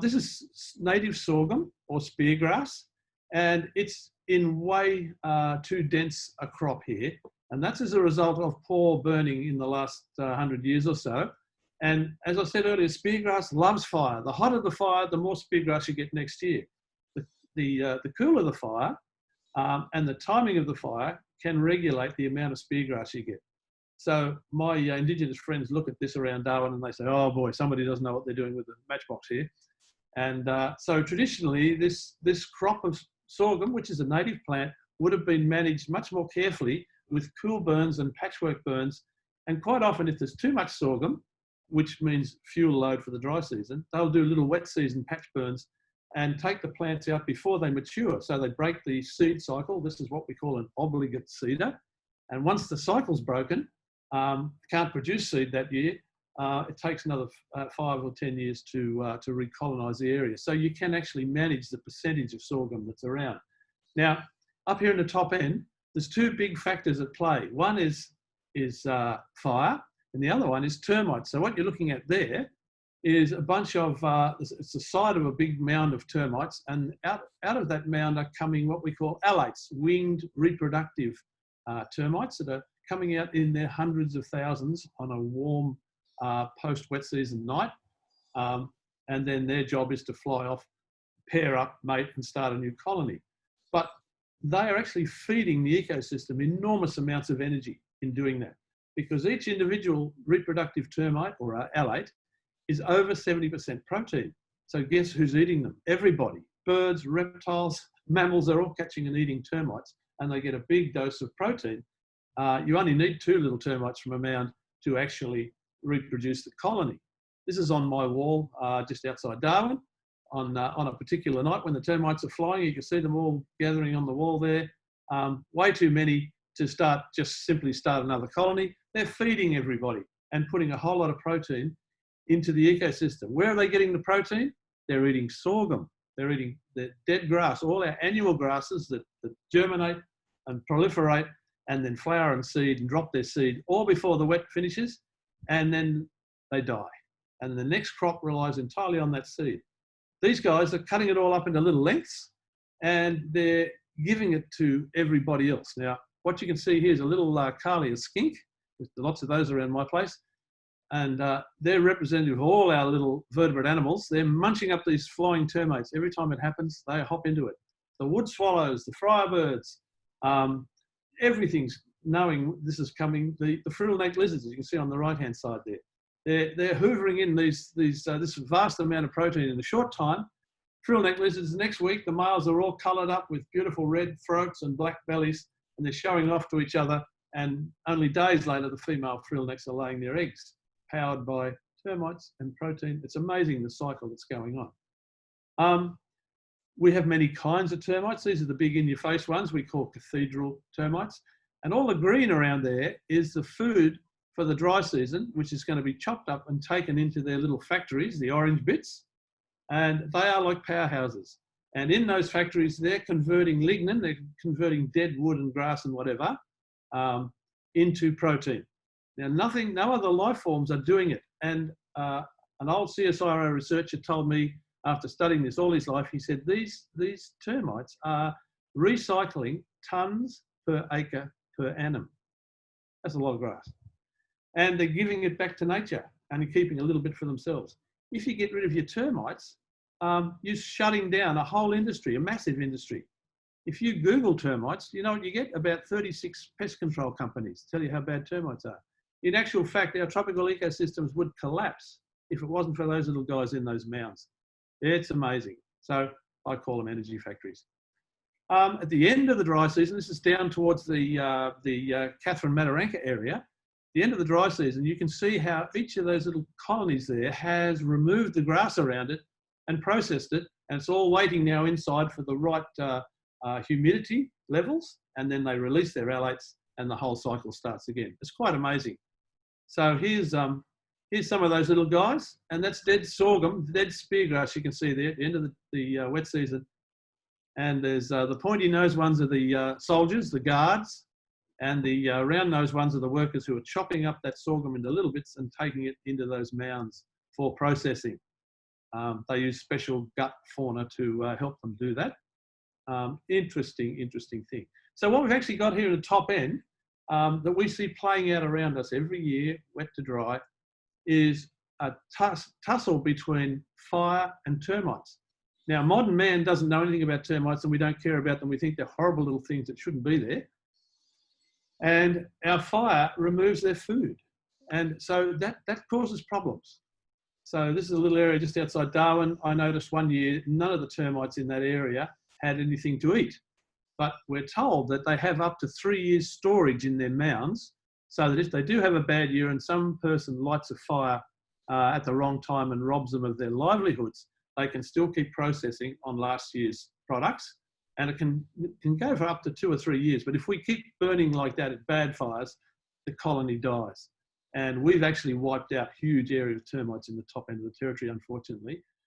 This is native sorghum or speargrass, and it's in way too dense a crop here. And that's as a result of poor burning in the last 100 years or so. And as I said earlier, speargrass loves fire. The hotter the fire, the more speargrass you get next year. The cooler the fire and the timing of the fire can regulate the amount of speargrass you get. So my Indigenous friends look at this around Darwin and they say, oh boy, somebody doesn't know what they're doing with the matchbox here. And so traditionally, this crop of sorghum, which is a native plant, would have been managed much more carefully with cool burns and patchwork burns. And quite often, if there's too much sorghum, which means fuel load for the dry season, they'll do little wet season patch burns and take the plants out before they mature. So they break the seed cycle. This is what we call an obligate seeder. And once the cycle's broken, can't produce seed that year, it takes another 5 or 10 years to recolonize the area. So you can actually manage the percentage of sorghum that's around. Now, up here in the top end, there's two big factors at play. One is fire, and the other one is termites. So what you're looking at there is a bunch of, it's the side of a big mound of termites, and out of that mound are coming what we call alates, winged reproductive termites that are coming out in their hundreds of thousands on a warm post-wet season night. And then their job is to fly off, pair up, mate, and start a new colony. But they are actually feeding the ecosystem enormous amounts of energy in doing that, because each individual reproductive termite or alate is over 70% protein. So guess who's eating them? Everybody. Birds, reptiles, mammals are all catching and eating termites, and they get a big dose of protein. You only need 2 little termites from a mound to actually reproduce the colony. This is on my wall just outside Darwin on a particular night when the termites are flying. You can see them all gathering on the wall there. Way too many to just simply start another colony. They're feeding everybody and putting a whole lot of protein into the ecosystem. Where are they getting the protein? They're eating sorghum. They're eating the dead grass, all our annual grasses that germinate and proliferate and then flower and seed and drop their seed all before the wet finishes, and then they die. And the next crop relies entirely on that seed. These guys are cutting it all up into little lengths and they're giving it to everybody else. Now, what you can see here is a little Kalia skink. There's lots of those around my place. And they're representative of all our little vertebrate animals. They're munching up these flying termites. Every time it happens, they hop into it. The wood swallows, the friarbirds, everything's knowing this is coming. The frill-necked lizards, as you can see on the right-hand side there, they're hoovering in this vast amount of protein in a short time. Frill-necked lizards, next week, the males are all coloured up with beautiful red throats and black bellies, and they're showing off to each other. And only days later, the female frill-necks are laying their eggs, powered by termites and protein. It's amazing the cycle that's going on. We have many kinds of termites. These are the big in-your-face ones we call cathedral termites. And all the green around there is the food for the dry season, which is going to be chopped up and taken into their little factories, the orange bits. And they are like powerhouses. And in those factories, they're converting lignin, they're converting dead wood and grass and whatever into protein. Now, no other life forms are doing it. And an old CSIRO researcher told me, after studying this all his life, he said, these termites are recycling tons per acre per annum. That's a lot of grass. And they're giving it back to nature and keeping a little bit for themselves. If you get rid of your termites, you're shutting down a whole industry, a massive industry. If you Google termites, you know what you get? About 36 pest control companies tell you how bad termites are. In actual fact, our tropical ecosystems would collapse if it wasn't for those little guys in those mounds. It's amazing. So I call them energy factories. At the end of the dry season, this is down towards the Catherine Mataranka area. The end of the dry season, you can see how each of those little colonies there has removed the grass around it and processed it. And it's all waiting now inside for the right humidity levels. And then they release their alates and the whole cycle starts again. It's quite amazing. So here's some of those little guys, and that's dead sorghum, dead speargrass you can see there at the end of the wet season. And there's the pointy-nosed ones are the soldiers, the guards, and the round-nosed ones are the workers who are chopping up that sorghum into little bits and taking it into those mounds for processing. They use special gut fauna to help them do that. Interesting thing. So what we've actually got here at the top end that we see playing out around us every year, wet to dry, is a tussle between fire and termites. Now, modern man doesn't know anything about termites and we don't care about them. We think they're horrible little things that shouldn't be there. And our fire removes their food. And so that causes problems. So this is a little area just outside Darwin. I noticed one year, none of the termites in that area had anything to eat. But we're told that they have up to 3 years storage in their mounds, so that if they do have a bad year and some person lights a fire at the wrong time and robs them of their livelihoods, they can still keep processing on last year's products. And it can go for up to 2 or 3 years. But if we keep burning like that at bad fires, the colony dies. And we've actually wiped out huge areas of termites in the top end of the territory, unfortunately.